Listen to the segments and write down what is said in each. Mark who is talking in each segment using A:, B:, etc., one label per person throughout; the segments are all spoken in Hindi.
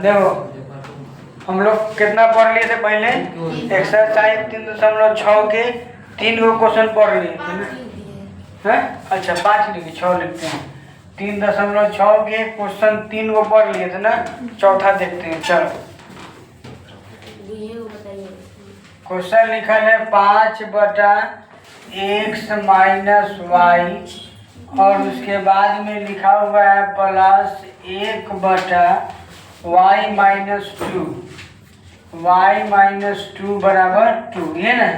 A: देखो हम लोग कितना पढ़ लिए थे पहले, एक्सरसाइज 3.6 के 3 गो क्वेश्चन पढ़ लिए थे ना। अच्छा 5 लिखे, 6 लिखते हैं। 3.6 के क्वेश्चन 3 गो पढ़ लिए थे ना। चौथा देखते हैं। चलो क्वेश्चन लिखा है 5/x माइनस वाई और उसके बाद में लिखा हुआ है plus 1/y minus 2, y minus 2 बराबर 2, ये ना।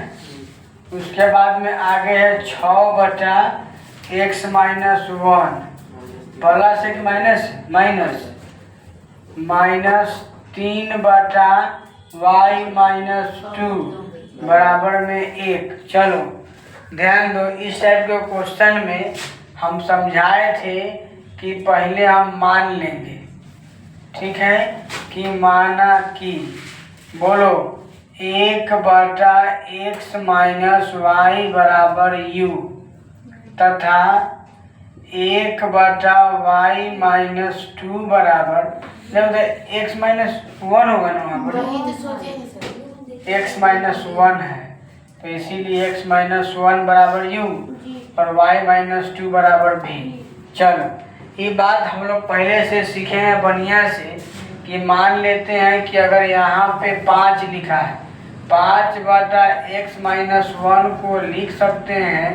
A: उसके बाद में आगे है 6/x माइनस 1 प्लस एक माइनस 3/y माइनस 2 बराबर में 1। चलो ध्यान दो, इस टाइप के क्वेश्चन में हम समझाए थे कि पहले हम मान लेंगे, ठीक है, कि माना कि बोलो 1/x माइनस वाई बराबर u तथा 1/y माइनस 2 बराबर जब x माइनस 1 होगा ना, वहाँ पर x माइनस 1 है तो इसीलिए x माइनस 1 बराबर u और y माइनस 2 बराबर v। चलो ये बात हम लोग पहले से सीखे हैं बढ़िया से कि मान लेते हैं कि अगर यहाँ पे 5 लिखा है, 5/x माइनस 1 को लिख सकते हैं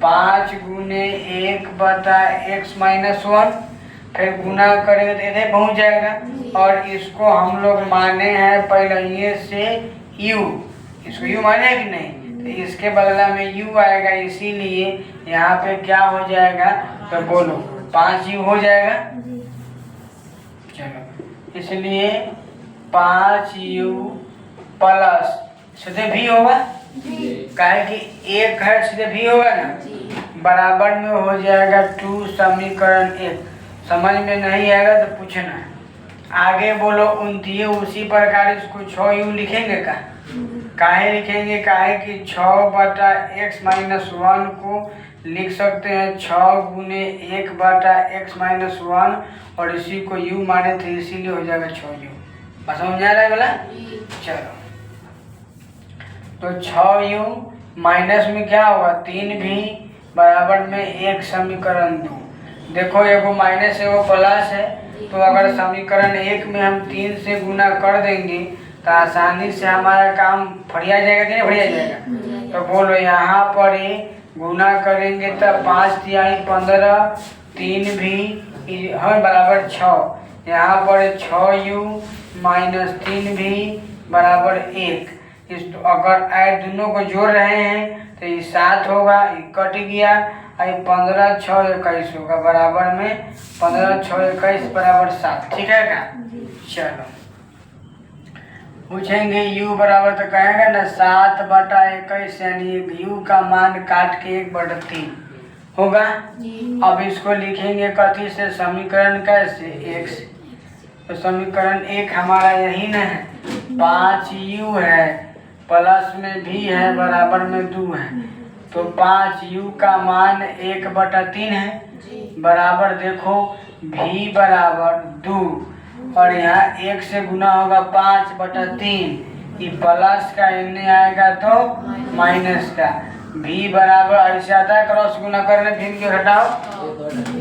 A: 5 गुने 1/x माइनस 1, फिर गुना करेंगे तो इधर पहुँच जाएगा। और इसको हम लोग माने हैं पहले ये से u, इसको u माने कि नहीं, तो इसके बदला में u आएगा, इसीलिए यहाँ पे क्या हो जाएगा, तो बोलो 5u हो जाएगा। चलो इसलिए 5u प्लस सीधे भी होगा, काहे कि 1 है सीधे भी होगा ना, बराबर में हो जाएगा 2 समीकरण 1। समझ में नहीं आएगा तो पूछना। आगे बोलो 29 उसी प्रकार इसको 6u लिखेंगे का, काहे लिखेंगे, काहे कि 6/x माइनस 1 को लिख सकते हैं 6 गुने 1/x माइनस 1 और इसी को u माने थे इसीलिए हो जाएगा 6u। बस समझ आ रहा है बोला। चलो तो 6u माइनस में क्या होगा 3 भी बराबर में 1 समीकरण 2। देखो एगो माइनस एगो प्लस है, तो अगर समीकरण 1 में हम 3 से गुना कर देंगे तो आसानी से हमारा काम फरिया जाएगा कि नहीं फरिया जाएगा। तो बोलो यहाँ पर ही गुना करेंगे तो 5 तिहाई 15, 3 भी हम बराबर 6, यहाँ पर 6u माइनस 3 भी बराबर 1। इस अगर ऐड दोनों को जोड़ रहे हैं तो ये 7 होगा, ये कट गया, 15 6 21 होगा, बराबर में 15 6 21 बराबर 7, ठीक है का। चलो पूछेंगे u बराबर तो कहेंगे ना 7/21 यानी u का मान काट के 1/3 होगा। अब इसको लिखेंगे कथी से, समीकरण कैसे, x, तो समीकरण 1 हमारा यही ना है, 5u है प्लस में भी है बराबर में 2 है, तो 5u का मान 1/3 है बराबर देखो v बराबर 2 और यहाँ 1 से गुना होगा 5/3, ये प्लस का इन्हें आएगा तो माइनस का, v बराबर ऐसे आता है क्रॉस गुना करने भी के घटाओ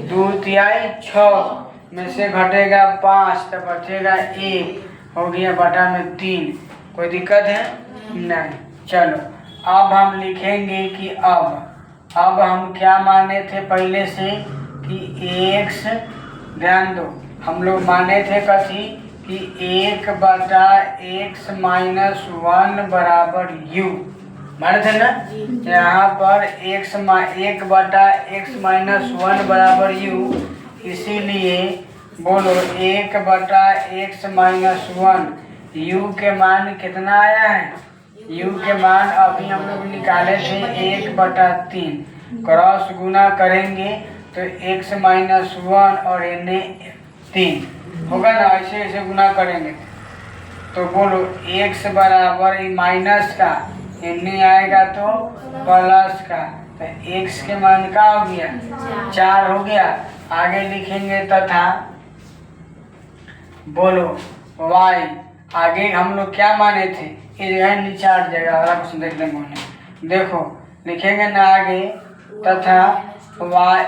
A: 2 तिहाई 6 में से घटेगा 5 तो बचेगा 1, हो गया बटा में 3। कोई दिक्कत है नहीं। चलो अब हम लिखेंगे कि अब हम क्या माने थे पहले से कि x, ध्यान दो हम लोग माने थे कथी कि 1/x माइनस 1 बराबर u माने थे ना। यहाँ पर 1/x माइनस 1 बराबर u, इसीलिए बोलो 1/x माइनस 1, u के मान कितना आया है, u के मान अभी हम लोग निकाले थे 1/3, क्रॉस गुना करेंगे तो x माइनस 1 और इन्हें 3 होगा ना, ऐसे ऐसे गुना करेंगे तो बोलो x बराबर माइनस का इन्हें आएगा तो प्लस का, तो x के मान का हो गया 4 हो गया। आगे लिखेंगे तथा बोलो वाई। आगे हम लोग क्या माने थे, ये जो है नीचे हट जाएगा, अगला क्वेश्चन देख लेंगे उन्हें। देखो लिखेंगे ना आगे, तथा वाई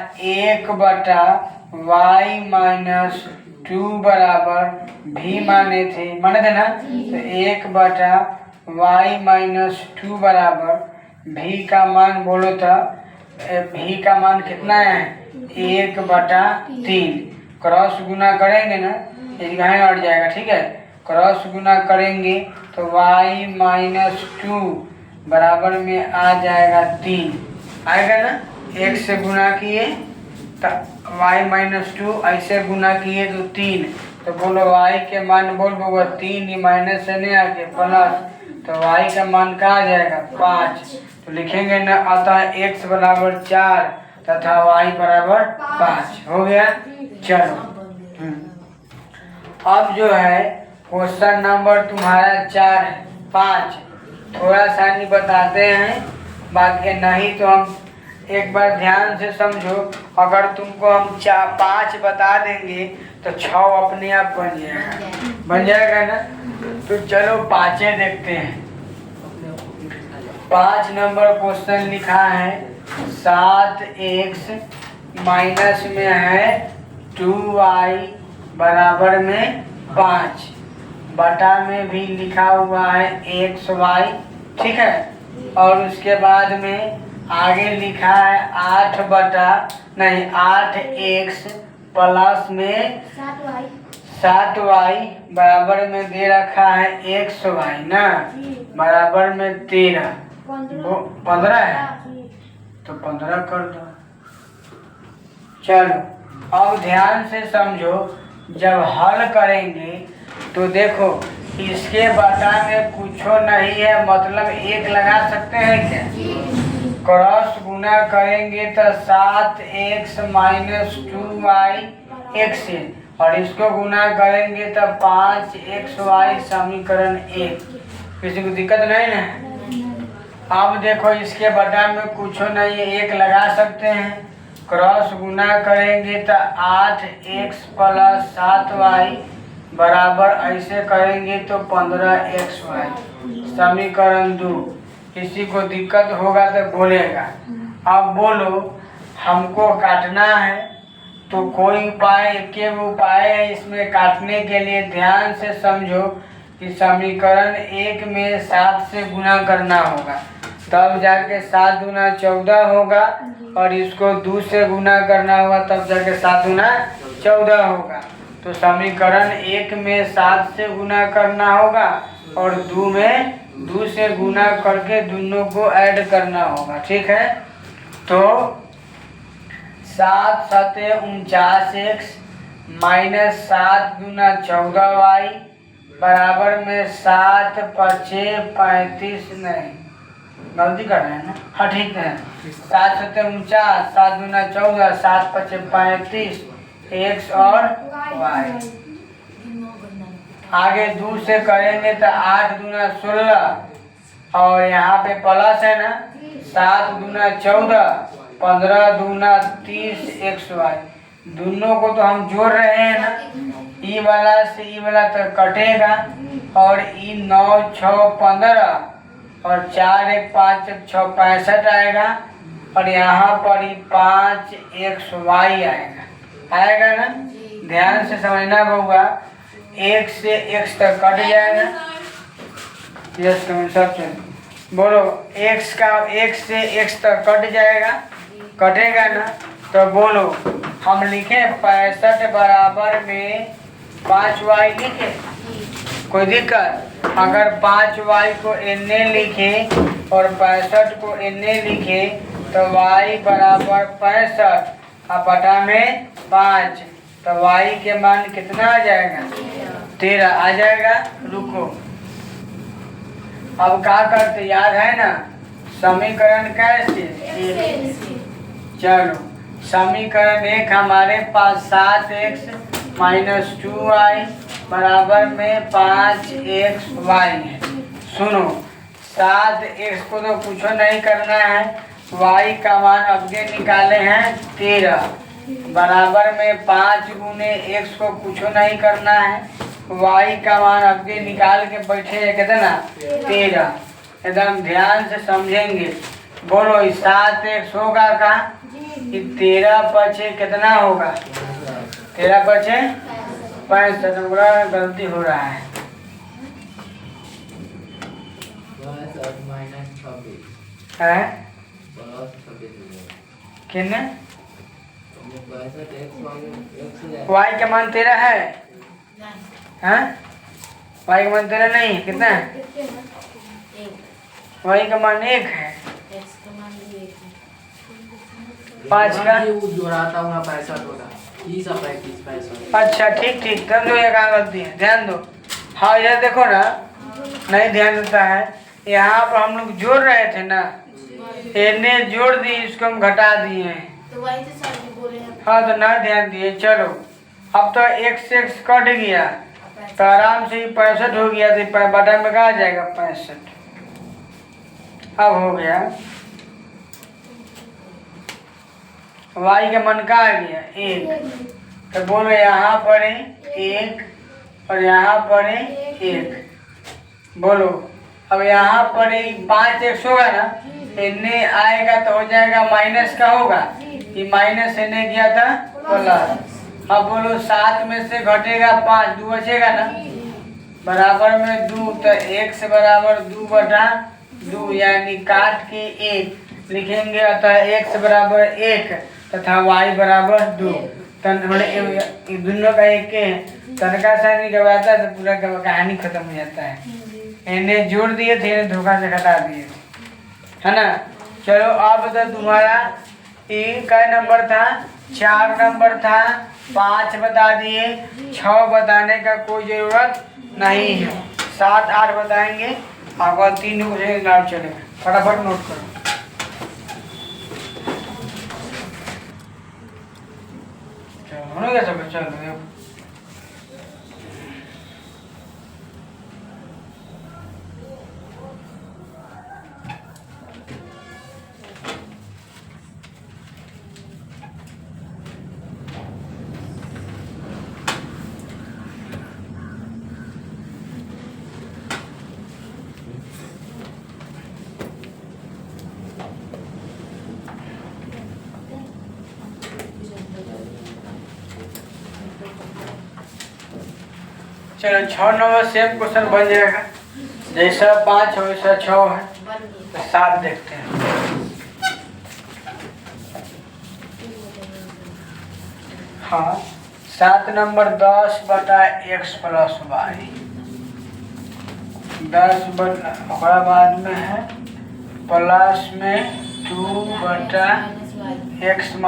A: 1/y-2 बराबर भी माने थे ना। तो 1/y-2 बराबर भी का मान बोलो तो भी का मान कितना है 1/3। क्रॉस गुना करेंगे ना, यहाँ हट जाएगा, ठीक है। क्रॉस गुना करेंगे तो y-2 बराबर में आ जाएगा 3 आएगा ना। 1 से गुना किए तो y-2 ऐसे गुना किए तो 3। तो बोलो y के मान बोल बोगा 3 माइनस से नहीं आके प्लस, तो y का मान क्या आ जाएगा 5। तो लिखेंगे ना, अतः x बराबर 4 तथा y बराबर 5 हो गया। चलो अब जो है क्वेश्चन नंबर तुम्हारा 4 है 5 थोड़ा सा नहीं बताते हैं, बाकी नहीं तो हम एक बार ध्यान से समझो। अगर तुमको हम 5 बता देंगे तो 6 अपने आप बन जाएगा ना। तो चलो 5 देखते हैं। 5 नंबर क्वेश्चन लिखा है 7x माइनस में है 2y बराबर में 5 बटा में भी लिखा हुआ है xy, ठीक है। और उसके बाद में आगे लिखा है 8x प्लस में 7y बराबर में दे रखा है xy ना बराबर में 15 है, तो 15 कर दो। चलो अब ध्यान से समझो, जब हल करेंगे तो देखो इसके बटा में कुछ नहीं है, मतलब 1 लगा सकते हैं क्या। क्रॉस गुना करेंगे तो 7x माइनस 2y x है, और इसको गुना करेंगे तो 5xy समीकरण 1। किसी को दिक्कत नहीं है। अब देखो इसके बटा में कुछ नहीं है, 1 लगा सकते हैं। क्रॉस गुना करेंगे तो 8x प्लस 7y बराबर ऐसे करेंगे तो 15xy समीकरण 2। किसी को दिक्कत होगा तो बोलेगा। अब बोलो हमको काटना है, तो कोई उपाय, एक उपाय है इसमें काटने के लिए। ध्यान से समझो कि समीकरण 1 में 7 से गुना करना होगा, तब जाके 7 दूना 14 होगा, और इसको 2 से गुना करना होगा, तब जाके 7 दूना 14 होगा। तो समीकरण 1 में 7 से गुना करना होगा और 2 में 2 से गुना करके दोनों को ऐड करना होगा, ठीक है। तो 7 सते 49x माइनस 7 दूना 14y बराबर में 7 पचे 35, नहीं गलती कर रहे हैं ना, हाँ ठीक है। 7 सते 49, 7 दूना 14, 7 पचे 35 x और y। आगे 2 से करेंगे तो 8 दूना 16, और यहाँ पे प्लस है ना, 7 दूना 14, 15 दूना 30 xy। दोनों को तो हम जोड़ रहे हैं ना, ई वाला से ई वाला तो कटेगा, और ई 9 6 15 और 4 1 5 1 6 65 आएगा, और यहाँ पर ही 5xy आएगा ना। ध्यान से समझना होगा, 1 से x तक कट जाएगा। यस कमेंट सब बोलो, x का 1 से x तक कट जाएगा, कटेगा ना। तो बोलो हम लिखे 65 बराबर में 5y लिखे, कोई दिक्कत। अगर 5y को एने लिखे और 65 को एने लिखे तो y बराबर 65 और बटा में 5, तो y के मान कितना आ जाएगा 13 आ जाएगा। रुको अब क्या करते, याद है ना समीकरण कैसे। चलो समीकरण 1 हमारे पास 7x माइनस 2y बराबर में 5xy है। सुनो 7x को तो कुछ नहीं करना है, y का मान अपने निकाले हैं 13 बराबर में 5 गुने x को कुछ नहीं करना है, y का मान आपके निकाल के बैठे है कितना 13। एकदम ध्यान से समझेंगे। बोलो 7 x होगा का 13 पचे कितना होगा 13 पचे 65। गलती हो रहा है। कितने y का मान 13 है हैं? y का मान 13 नहीं कितना है? y का मान 1 है। 5 का
B: जोड़ाता हूँ 65 होगा।
A: अच्छा ठीक ठीक तब जो एक गलती है ध्यान दो। हाँ इधर देखो ना नहीं ध्यान देता है। यहाँ पर हम लोग जोड़ रहे थे ना इन्हें जोड़ दी इसको हम घटा दिए हैं।
C: तो वही तो सर जी बोले हैं।
A: हाँ तो ना ध्यान दिए। चलो अब तो x से x कट गया तो आराम से 65 हो गया। तो बटा में कहा जाएगा 65। अब हो गया y का मन का आ गया 1। तो बोलो यहाँ पर 1 और यहाँ पर 1। बोलो अब यहाँ पर 5x होगा ना इन्हें आएगा तो हो जाएगा माइनस का होगा। ये माइनस इन्हें गया था प्लस। अब बोलो 7 में से घटेगा 5 2 बचेगा ना बराबर में 2। तो x बराबर 2/2 यानी काट के 1 लिखेंगे। अतः x बराबर 1 तथा y बराबर 2। दोनों का एक तनका सा निकलवाता है तो पूरा कहानी खत्म हो जाता है। इन्हें जोड़ दिए थे इन्हें धोखा से घटा दिए है ना। चलो अब तो तुम्हारा का नंबर था 4 नंबर था 5 बता दिए 6 बताने का कोई जरूरत नहीं है। 7 8 बताएंगे आपका 3 नाम चलेगा। फटाफट नोट करो। चलो हो गया सब। चलो चलो 6 नंबर सेम क्वेश्चन बन जाएगा। जैसा 5 है वैसा 6 है। तो 7 देखते हैं। हाँ 7 नंबर 10/x + y 10 बाद में है प्लस में 2/x -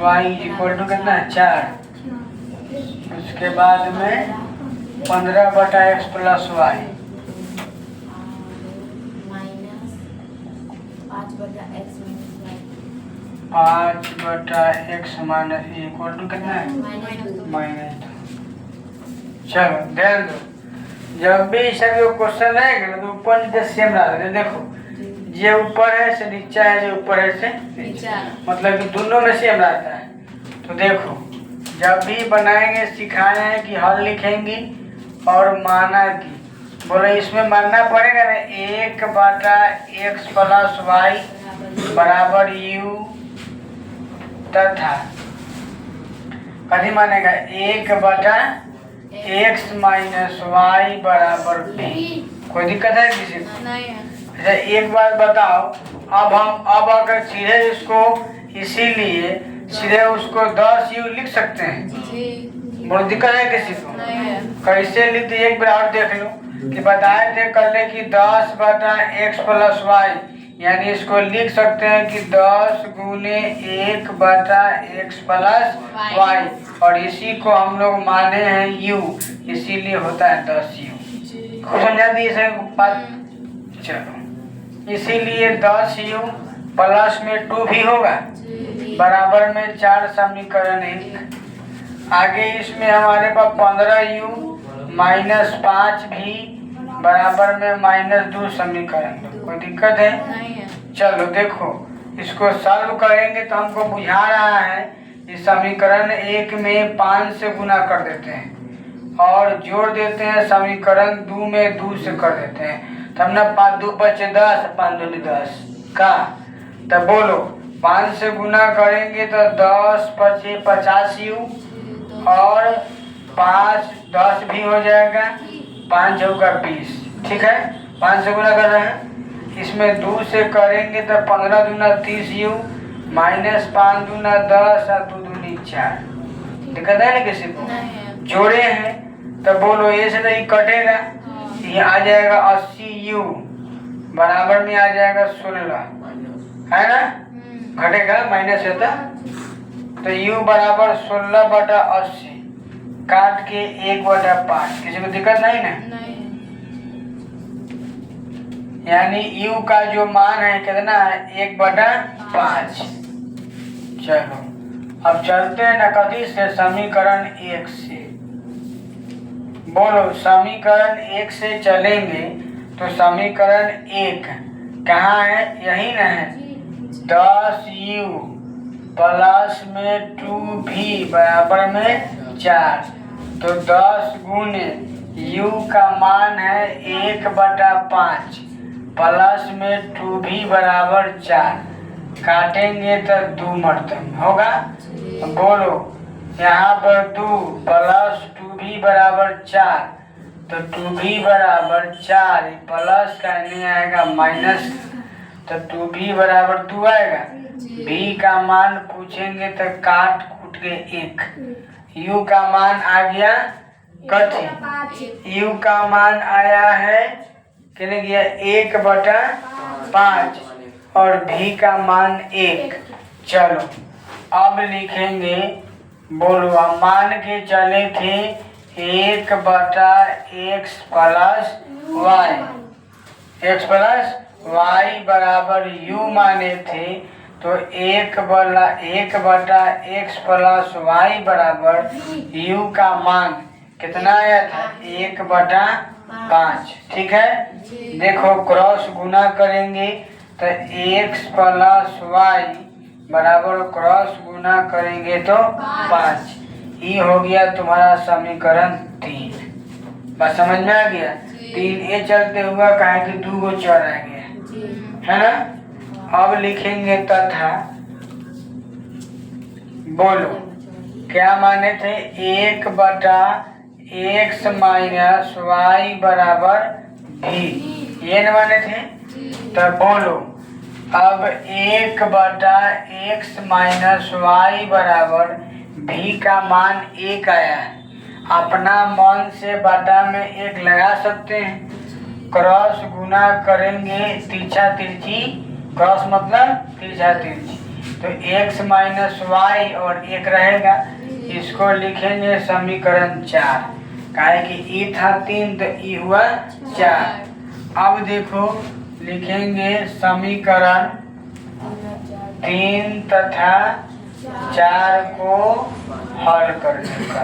A: y इक्वल टू कितना 4। उसके बाद में 15/x + y (5/x - y) equal to कितना है -2। चलो ध्यान दो जब भी सब क्वेश्चन रहेगा तो ऊपर नीचे सेम रहा। देखो ये ऊपर है से नीचा है जो ऊपर है से नीचा मतलब कि दोनों में सेम रहता है। तो देखो जब भी बनाएंगे सिखाए हैं कि हल लिखेंगे और माना कि बोले इसमें मानना पड़ेगा ना 1/x + y बराबर u तथा कभी मानेगा 1/x - y बराबर b। कोई दिक्कत है किसी को?
C: नहीं है।
A: अच्छा एक बात बताओ अब अगर सीधे इसको इसीलिए सीधे उसको 10u लिख सकते हैं। बहुत दिक्कत है किसी को?
C: नहीं है।
A: कैसे लिखते एक बार और देख लो कि बताए थे कल कि 10/x + y यानी इसको लिख सकते हैं कि 10 × 1/x + y और इसी को हम लोग माने हैं u इसीलिए होता है 10u। समझा दिए सर बात। चलो इसीलिए 10u प्लस में 2 भी होगा बराबर में 4 समीकरण 1। आगे इसमें हमारे पास 15u - 5 भी बराबर में -2 समीकरण। कोई दिक्कत है?
C: नहीं है।
A: चलो देखो इसको सॉल्व करेंगे तो हमको बुझा रहा है इस समीकरण 1 में 5 से गुना कर देते हैं और जोड़ देते हैं समीकरण 2 में 2 से कर देते हैं। तब ना 5 2 बचे 10, 5 दूनी 10 का। तब बोलो 5 से गुना करेंगे तो 10 बचे 50 यू और 5 10 भी हो जाएगा, 5 चौका 20। ठीक है, 5 से गुना कर रहे हैं। इसमें 2 से करेंगे तो 15 दूना 30 यू माइनस 5 दूना 10 और 2 दूनी 4। दिक्कत है ना किसी को? जोड़े हैं तब बोलो ये से नहीं कटेगा, ये आ जाएगा 80 यू बराबर में आ जाएगा 16, है ना? घटेगा माइनस होता तो यू बराबर 16/80 काट के 1/5। किसी को दिक्कत नहीं ना? यानी यू का जो मान है कितना है 1/5। चलो अब चलते हैं ना कथी से, समीकरण 1 से। बोलो समीकरण 1 से चलेंगे तो समीकरण 1 कहाँ है? यही ना है। 10u प्लस में 2v बराबर में 4। तो 10 गुने u का मान है 1/5 प्लस में 2v बराबर 4। काटेंगे तो 2 मरतब होगा। बोलो यहाँ पर 2 प्लस 2v बराबर 4, तो 2v बराबर 4 प्लस करने आएगा माइनस, तो 2v बराबर 2 आएगा। v का मान पूछेंगे तो काट कूट के 1। u का मान आ गया कथी? u का मान आया है कितने गया 1/5 और v का मान 1। चलो अब लिखेंगे, बोलो हम मान के चले थे 1/x plus y, x plus y बराबर u माने थे। तो 1/x प्लस वाई बराबर u का मान कितना आया था 1/5। ठीक है, देखो क्रॉस गुना करेंगे तो x प्लस वाई बराबर क्रॉस गुना करेंगे तो 5। ये हो गया तुम्हारा समीकरण 3। बस समझ में आ गया? 3 ये चलते हुआ कहे कि 2 को चढ़ आ गया, है ना? अब लिखेंगे तथा, बोलो क्या माने थे 1/x माइनस वाई बराबर v, ये न माने थे। तब बोलो अब 1/x माइनस वाई बराबर v का मान 1 आया है। अपना मन से बटा में 1 लगा सकते हैं। क्रॉस गुना करेंगे तिरछा तिरछी, क्रॉस मतलब तिरछा तिरछी, तो x माइनस वाई और 1 रहेगा। इसको लिखेंगे समीकरण 4, काहे कि ई था 3 तो ई हुआ 4। अब देखो लिखेंगे समीकरण 3 तथा 4 को हल करने का,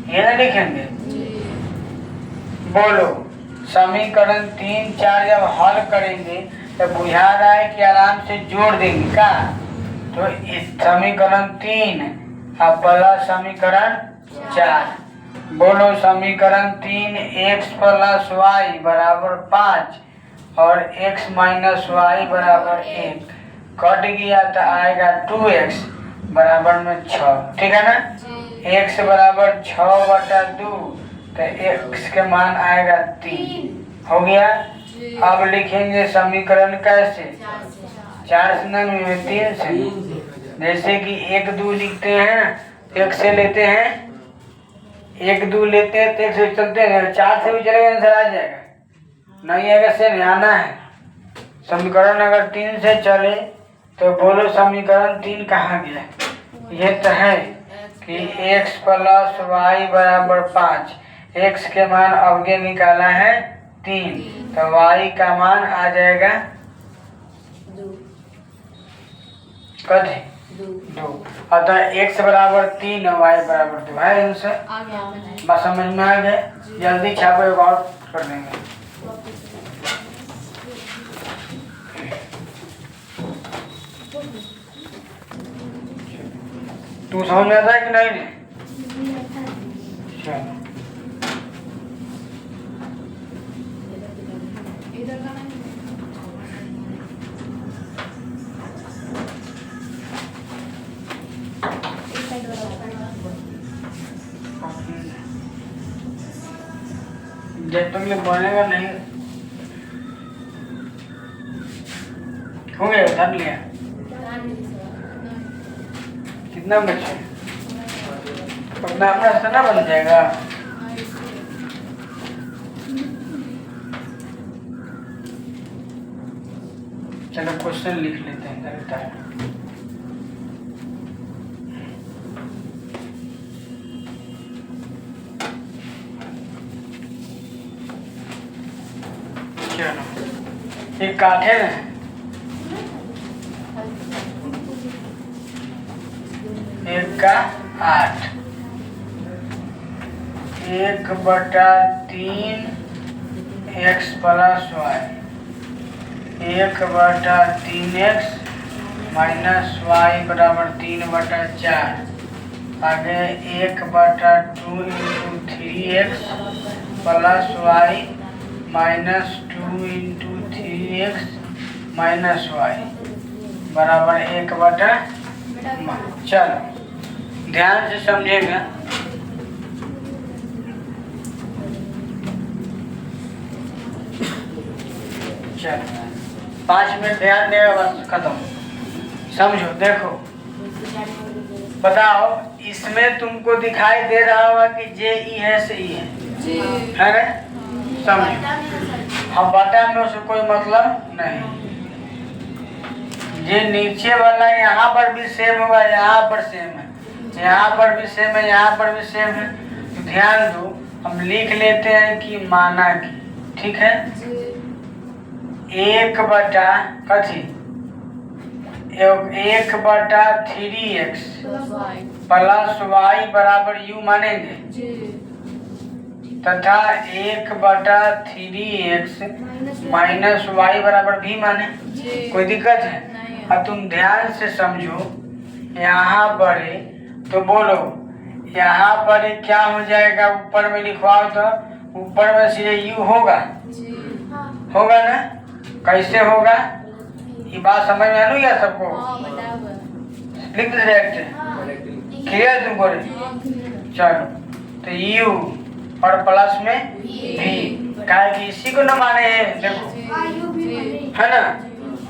A: ये ना लिखेंगे। बोलो समीकरण 3 4 जब हल करेंगे तो बुझा रहा है कि आराम से जोड़ देंगे का। तो इस समीकरण 3 अब प्लस समीकरण 4। बोलो समीकरण 3 x प्लस वाई बराबर 5 और x माइनस वाई बराबर 1 कट गया तो आएगा 2x बराबर में 6। ठीक है ना? x बराबर 6/2 तो x के मान आएगा 3। हो गया। अब लिखेंगे समीकरण कैसे? 4 से नहीं 3 से। जैसे कि 1 2 लिखते हैं, 1 से लेते हैं, 1 2 लेते हैं तो 1 से चलते हैं, 4 से भी चलेगा आंसर आ जाएगा। नहीं आएगा से नहीं आना है। समीकरण अगर 3 से चले तो बोलो समीकरण 3 कहाँ गया? ये तो है कि x प्लस वाई बराबर 5, x के मान अवगे निकाला है 3, तो y का मान आ जाएगा कथी 2। अतः x बराबर 3 और y बराबर 2 है आंसर। बस समझ में आ गया? जल्दी छापो, एक और कर देंगे। तू समझ में आता है कि नहीं? चलो जब तक ये बनेगा नहीं हो गया धर लिया कितना बचे अपना अपना सना बन जाएगा चलो क्वेश्चन लिख लेते हैं लगता है चलो एक काटे ना एक का 8 1/3 x plus y 1/3 x minus y बराबर 3/4 आगे 1/2 into 3x plus y minus 2 into 3x minus y बराबर 1/। चलो ध्यान से समझेगा चलो 5 मिनट ध्यान देगा बस खत्म समझो देखो बताओ इसमें तुमको दिखाई दे रहा होगा कि जे ई है से ई है ना समझो हम बटा में उससे कोई मतलब नहीं ये नीचे वाला यहाँ पर भी सेम होगा यहाँ पर सेम है यहाँ पर भी सेम है यहाँ पर भी सेम है तो ध्यान दो हम लिख लेते हैं कि माना की ठीक है 1/कथी 1/3x प्लस y बराबर u मानेंगे तथा 1/3x माइनस y बराबर भी माने कोई दिक्कत है। अब तुम ध्यान से समझो यहाँ पर तो बोलो यहाँ पर क्या हो जाएगा ऊपर में लिखवाओ तो ऊपर में सीधे u होगा होगा ना कैसे होगा ये बात समझ में आ रही है सबको लिख दे डायरेक्ट क्लियर तुमको चलो तो u और प्लस में v क्या कि इसी को न माने हैं देखो है ना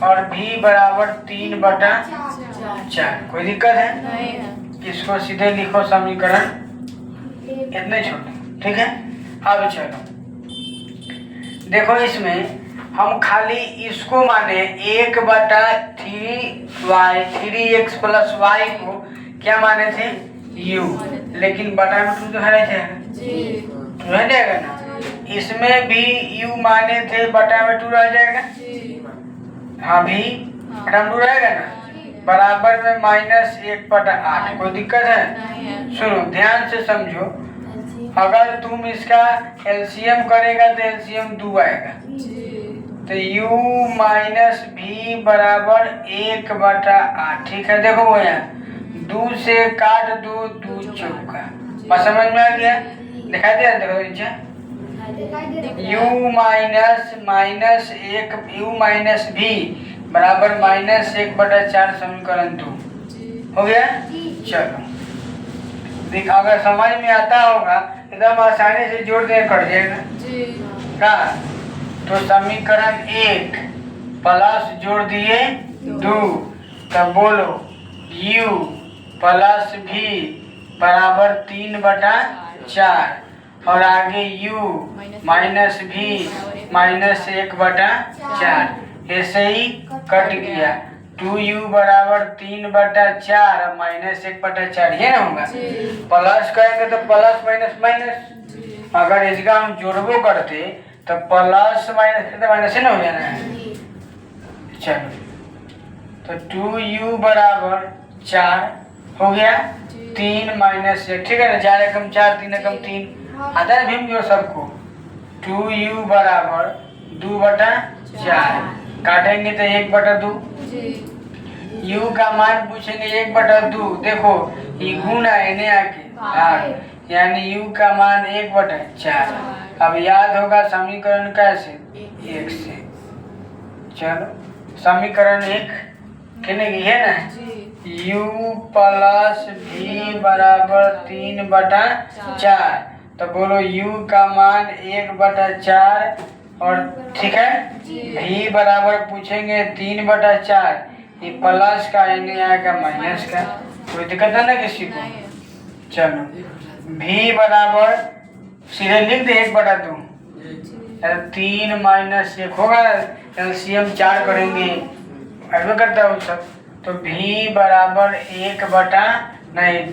A: और v बराबर 3/4 कोई दिक्कत है इसको सीधे लिखो समीकरण इतने छोटे ठीक है। अब चलो देखो इसमें हम खाली इसको माने 1/3x प्लस y को क्या माने थे u लेकिन बटा में 2 तो है रह जाएगा ना इसमें भी u माने थे बटा में 2 रह जाएगा हाँ भी बटा में 2 रहेगा ना बराबर में -1/8 कोई दिक्कत है। सुनो ध्यान से समझो अगर तुम इसका एलसीएम करेगा तो एलसीएम 2 आएगा तो u माइनस भी बराबर 1/8 ठीक है। देखो वो यहाँ 2 से काट दो 2 चौका बस समझ में आ गया दिखाई दे देखो नीचे u माइनस भी बराबर -1/4 समीकरण 2 हो गया। चलो देख अगर समझ में आता होगा एकदम आसानी से जोड़ दे कट जाएगा का तो समीकरण 1 प्लस जोड़ दिए 2 तब बोलो u प्लस भी बराबर 3/4 और आगे u माइनस भी -1/4 ऐसे ही कट गया 2u बराबर 3/4 -1/4 ये ना होगा प्लस करेंगे तो प्लस माइनस माइनस अगर इसका हम जोड़बो करते तो प्लस माइनस तो माइनस ही ना हो जाना है। चलो तो 2u बराबर 4 हो गया 3 -1 ठीक है ना 4 एकम 4 3 एकम 3 आता है भीम जोड़ सबको 2u बराबर 2/4 काटेंगे तो 1/2 u का मान पूछेंगे 1/2 देखो ये गुना है आके भाग यानी u का मान 1/4 अब याद होगा समीकरण कैसे 1 से चलो समीकरण 1 कहने की है ना u प्लस भी बराबर 3/4 तो बोलो u का मान 1/4 और ठीक है v बराबर पूछेंगे 3/4, ये प्लस का यानी आएगा माइनस का। कोई दिक्कत है ना किसी को? चलो v बराबर सीधे लिख दे 1/2, 3 - 1 होगा, एलसीएम 4 करेंगे, ऐसा करता है सब। तो v बराबर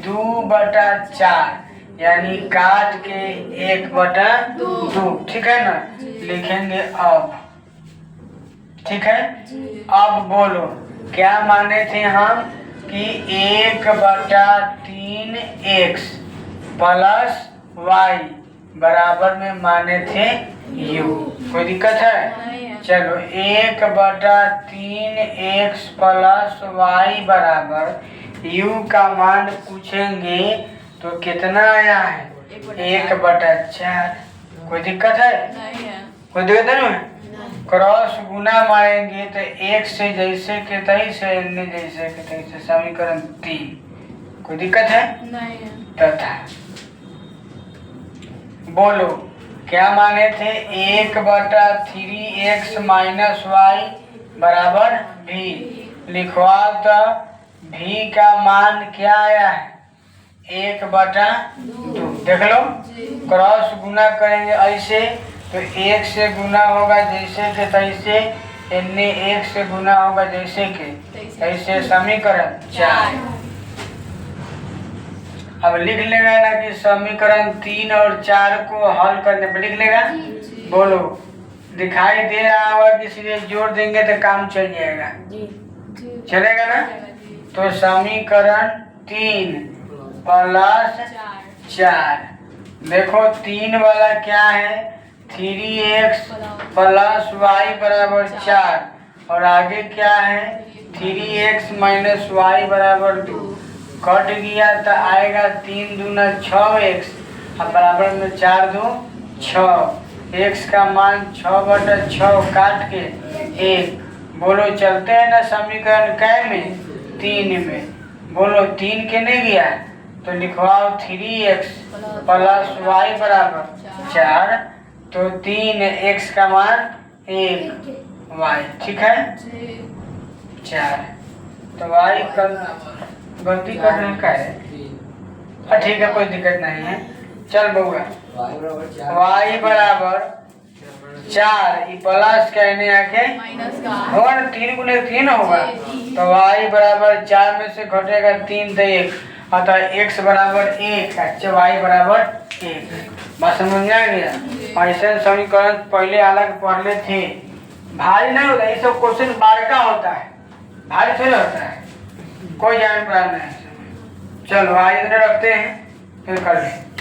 A: 2/4 यानी काट के 1/2, ठीक है ना? लिखेंगे अब, ठीक है। अब बोलो क्या माने थे हम कि 1/3x प्लस y बराबर में माने थे u। कोई दिक्कत है? चलो 1/3x प्लस y बराबर u का मान पूछेंगे तो कितना आया है? 1/4। कोई दिक्कत है? कोई दिक्कत है ना? क्रॉस गुना मारेंगे तो एक से जैसे के तैसे अन्य जैसे के तैसे, समीकरण 3। कोई दिक्कत है? तथा बोलो क्या माने थे? 1/3x माइनस y बराबर v। लिखवा तो v का मान क्या आया है? 1/2। देख लो, क्रॉस गुना करेंगे ऐसे तो 1 से गुना होगा जैसे के तैसे, अन्य 1 से गुना होगा जैसे के तैसे, समीकरण 4। अब लिख लेगा ना कि समीकरण 3 और 4 को हल करने पर लिख लेगा। बोलो दिखाई दे रहा होगा कि सीधे जोड़ देंगे तो काम चल जाएगा, चलेगा ना? तो समीकरण 3 प्लस 4, देखो 3 वाला क्या है? 3x प्लस y बराबर 4 और आगे क्या है? 3x माइनस y बराबर 2। कट गया तो आएगा 3 दूना 6x और बराबर में 4 2 6। x का मान 6/6 काट के 1। बोलो चलते हैं ना समीकरण कै में? 3 में। बोलो 3 के नहीं गया तो लिखवाओ 3x प्लस y बराबर 4, तो 3x का मान 1 y, ठीक है 4। तो y गलती करने का है, ठीक है कोई दिक्कत नहीं है। चल बउआ y बराबर 4 प्लस कहने आके होगा ना, 3 गुने 3 होगा तो y बराबर 4 में से घटेगा 3 तो 1, अतः x बराबर 1, अच्छा y बराबर 1। बात समझ में आ गया? ऐसे समीकरण पहले अलग पढ़ले थे, भारी नहीं होता ये सब क्वेश्चन, बारका होता है, भारी थोड़ा होता है, कोई जान पाना नहीं। चलो आज इतने रखते हैं, फिर कर लें।